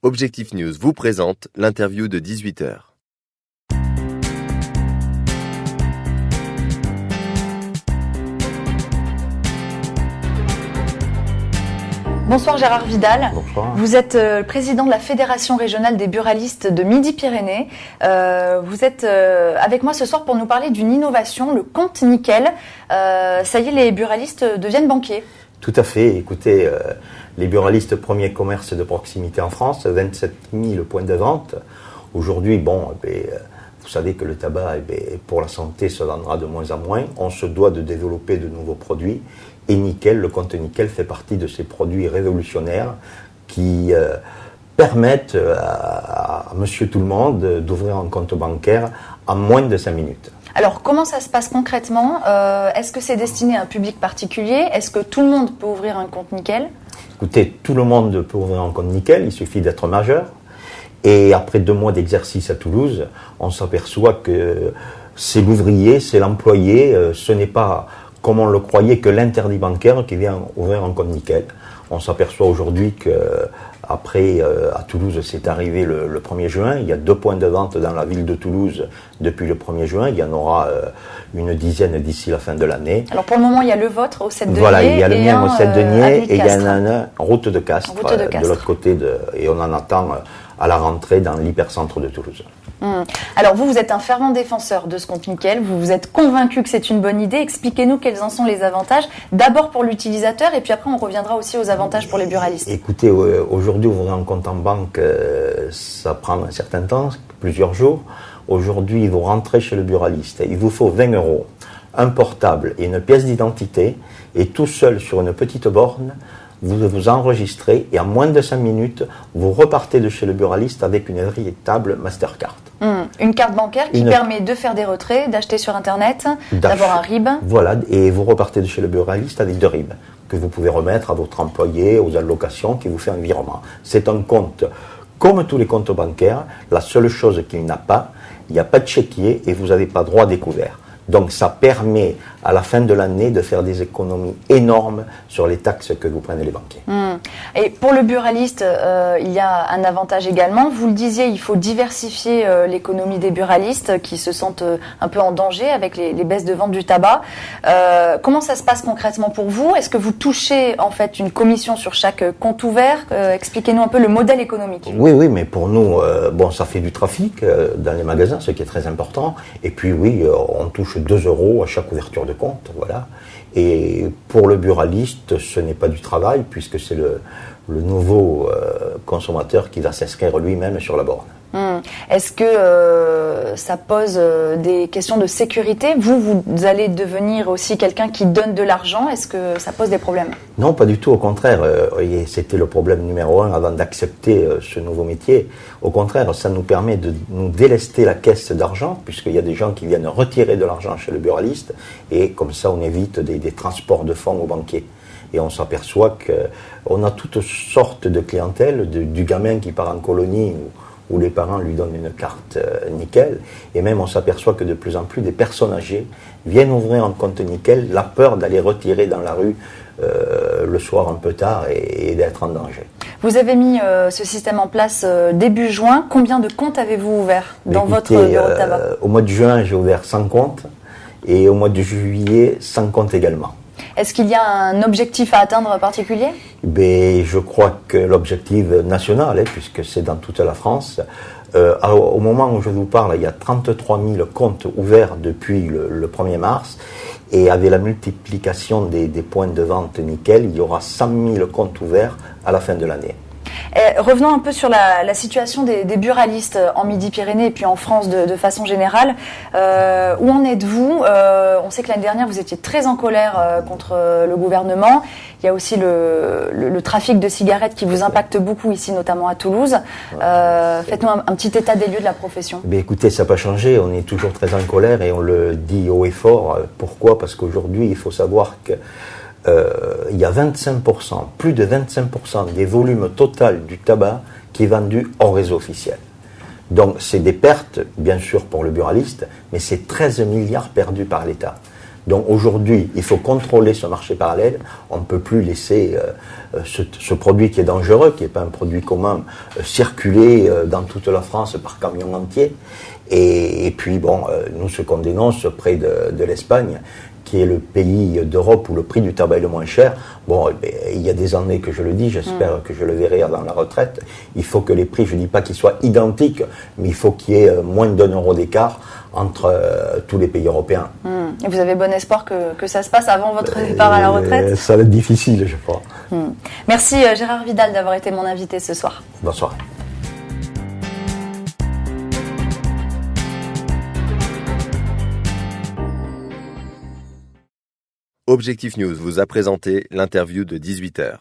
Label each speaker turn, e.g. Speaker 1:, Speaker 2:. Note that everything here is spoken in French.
Speaker 1: Objectif News vous présente l'interview de 18h.
Speaker 2: Bonsoir Gérard Vidal.
Speaker 3: Bonsoir.
Speaker 2: Vous êtes président de la Fédération régionale des buralistes de Midi-Pyrénées. Vous êtes avec moi ce soir pour nous parler d'une innovation, le compte nickel. Ça y est, les buralistes deviennent banquiers.
Speaker 3: Tout à fait. Écoutez, les buralistes, premier commerce de proximité en France, 27 000 points de vente. Aujourd'hui, vous savez que le tabac, pour la santé, se vendra de moins en moins. On se doit de développer de nouveaux produits. Et nickel, le compte nickel fait partie de ces produits révolutionnaires qui permettent à monsieur tout le monde d'ouvrir un compte bancaire en moins de 5 minutes.
Speaker 2: Alors, comment ça se passe concrètement ? Est-ce que c'est destiné à un public particulier ? Est-ce que tout le monde peut ouvrir un compte nickel ?
Speaker 3: Écoutez, tout le monde peut ouvrir un compte nickel, il suffit d'être majeur. Et après 2 mois d'exercice à Toulouse, on s'aperçoit que c'est l'ouvrier, c'est l'employé, ce n'est pas, comme on le croyait, que l'interdit bancaire qui vient ouvrir un compte nickel. On s'aperçoit aujourd'hui qu'après, à Toulouse, c'est arrivé le 1er juin. Il y a 2 points de vente dans la ville de Toulouse depuis le 1er juin. Il y en aura une dizaine d'ici la fin de l'année.
Speaker 2: Alors pour le moment, il y a le vôtre au 7 Deniers.
Speaker 3: Voilà, il y a le mien au 7 Deniers et il y en a
Speaker 2: Castres.
Speaker 3: un route de Castres, de l'autre côté. Et on en attend à la rentrée dans l'hypercentre de Toulouse.
Speaker 2: Alors vous êtes un fervent défenseur de ce compte nickel, vous êtes convaincu que c'est une bonne idée. Expliquez-nous quels en sont les avantages, d'abord pour l'utilisateur et puis après on reviendra aussi aux avantages pour les buralistes.
Speaker 3: Écoutez, aujourd'hui ouvrir un compte en banque, ça prend un certain temps, plusieurs jours. Aujourd'hui, vous rentrez chez le buraliste, il vous faut 20 €, un portable et une pièce d'identité et tout seul sur une petite borne, vous vous enregistrez et en moins de 5 minutes, vous repartez de chez le buraliste avec une véritable Mastercard.
Speaker 2: Une carte bancaire qui permet de faire des retraits, d'acheter sur Internet, d'avoir un RIB.
Speaker 3: Voilà, et vous repartez de chez le buraliste avec 2 RIB que vous pouvez remettre à votre employé, aux allocations, qui vous fait un virement. C'est un compte comme tous les comptes bancaires. La seule chose qu'il n'a pas, il n'y a pas de chéquier et vous n'avez pas droit à découvert. Donc ça permet à la fin de l'année de faire des économies énormes sur les taxes que vous prenez les banquiers.
Speaker 2: Et pour le buraliste, il y a un avantage également. Vous le disiez, il faut diversifier l'économie des buralistes qui se sentent un peu en danger avec les baisses de vente du tabac. Comment ça se passe concrètement pour vous ? Est-ce que vous touchez en fait une commission sur chaque compte ouvert ? Expliquez-nous un peu le modèle économique.
Speaker 3: Oui, mais pour nous, ça fait du trafic dans les magasins, ce qui est très important. Et puis oui, on touche 2 € à chaque ouverture de compte, voilà. Et pour le buraliste, ce n'est pas du travail, puisque c'est le nouveau consommateur qui va s'inscrire lui-même sur la borne.
Speaker 2: Est-ce que ça pose des questions de sécurité ? Vous allez devenir aussi quelqu'un qui donne de l'argent. Est-ce que ça pose des problèmes ?
Speaker 3: Non, pas du tout. Au contraire, c'était le problème numéro 1 avant d'accepter ce nouveau métier. Au contraire, ça nous permet de nous délester la caisse d'argent, puisqu'il y a des gens qui viennent retirer de l'argent chez le buraliste, et comme ça, on évite des transports de fonds aux banquiers. Et on s'aperçoit qu'on a toutes sortes de clientèle, du gamin qui part en colonie, où les parents lui donnent une carte nickel, et même on s'aperçoit que de plus en plus des personnes âgées viennent ouvrir un compte nickel, la peur d'aller retirer dans la rue le soir un peu tard et d'être en danger.
Speaker 2: Vous avez mis ce système en place début juin. Combien de comptes avez-vous ouvert dans votre bureau de tabac ?
Speaker 3: Au mois de juin, j'ai ouvert 100 comptes, et au mois de juillet, 100 comptes également.
Speaker 2: Est-ce qu'il y a un objectif à atteindre particulier ?
Speaker 3: Je crois que l'objectif national, puisque c'est dans toute la France, au moment où je vous parle, il y a 33 000 comptes ouverts depuis le 1er mars, et avec la multiplication des points de vente nickel, il y aura 100 000 comptes ouverts à la fin de l'année.
Speaker 2: Revenons un peu sur la situation des buralistes en Midi-Pyrénées et puis en France de façon générale. Où en êtes-vous ? On sait que l'année dernière, vous étiez très en colère contre le gouvernement. Il y a aussi le trafic de cigarettes qui vous impacte beaucoup ici, notamment à Toulouse. Faites-nous un petit état des lieux de la profession.
Speaker 3: Écoutez, ça n'a pas changé. On est toujours très en colère et on le dit haut et fort. Pourquoi ? Parce qu'aujourd'hui, il faut savoir que il y a 25%, plus de 25% des volumes total du tabac qui est vendu hors réseau officiel. Donc c'est des pertes, bien sûr, pour le buraliste, mais c'est 13 milliards perdus par l'État. Donc aujourd'hui, il faut contrôler ce marché parallèle. On ne peut plus laisser ce produit qui est dangereux, qui n'est pas un produit commun, circuler dans toute la France par camion entier. Et puis, nous, ce qu'on dénonce près de l'Espagne, qui est le pays d'Europe où le prix du tabac est le moins cher. Il y a des années que je le dis, j'espère que je le verrai dans la retraite. Il faut que les prix, je ne dis pas qu'ils soient identiques, mais il faut qu'il y ait moins d'€1 d'écart entre tous les pays européens.
Speaker 2: Et vous avez bon espoir que ça se passe avant votre départ à la retraite?
Speaker 3: Ça va être difficile, je crois.
Speaker 2: Merci Gérard Vidal d'avoir été mon invité ce soir.
Speaker 3: Bonsoir.
Speaker 1: Objectif News vous a présenté l'interview de 18h.